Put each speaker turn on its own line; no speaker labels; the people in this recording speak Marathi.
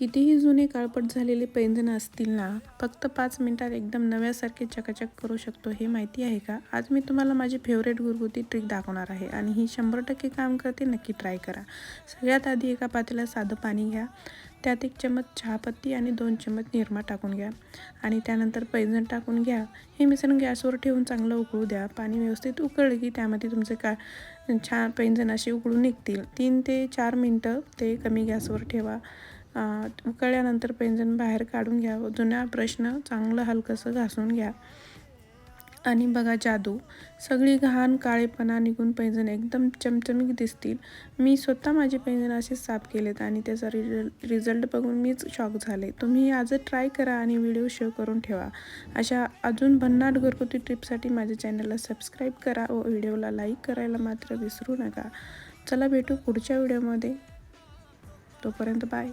कितीही जुने काळपट झालेले पैंजण असतील ना, फक्त 5 मिनिटात एकदम नव्यासारखे चकाचक करू शकतो. हे माहिती आहे का? आज मी तुम्हाला माझी फेवरेट घरगुती ट्रिक दाखवणार आहे आणि ही 100% काम करते. नक्की ट्राय करा. सगळ्यात आधी एका पातेल्यात साधं पाणी घ्या. त्यात 1 चमच चहापत्ती आणि 2 चमच निरमा टाकून घ्या आणि त्यानंतर पैंजण टाकून घ्या. हे मिश्रण गॅसवर ठेवून चांगलं उकळू द्या. पाणी व्यवस्थित उकळलं की त्यामध्ये तुमचे छान पैंजण असे उकळून निघतील. 3 ते 4 मिनटं ते कमी गॅसवर ठेवा. उकळल्यानंतर पैंजण बाहेर काढून घ्या. जुन्या ब्रशनं चांगलं हलकंसं घासून घ्या आणि बघा जादू, सगळी घाण काळेपणा निघून पैंजण एकदम चमचमीत दिसतील. मी स्वतः माझे पैंजण असे साफ केलेत आणि त्याचा रिझल्ट बघून मीच शॉक झाले. तुम्ही आजच ट्राय करा आणि व्हिडिओ शेअर करून ठेवा. अशा अजून भन्नाट घरगुती टिप्ससाठी माझ्या चॅनलला सबस्क्राईब करा व व्हिडिओला लाईक करायला मात्र विसरू नका. चला भेटू पुढच्या व्हिडिओमध्ये. तोपर्यंत बाय.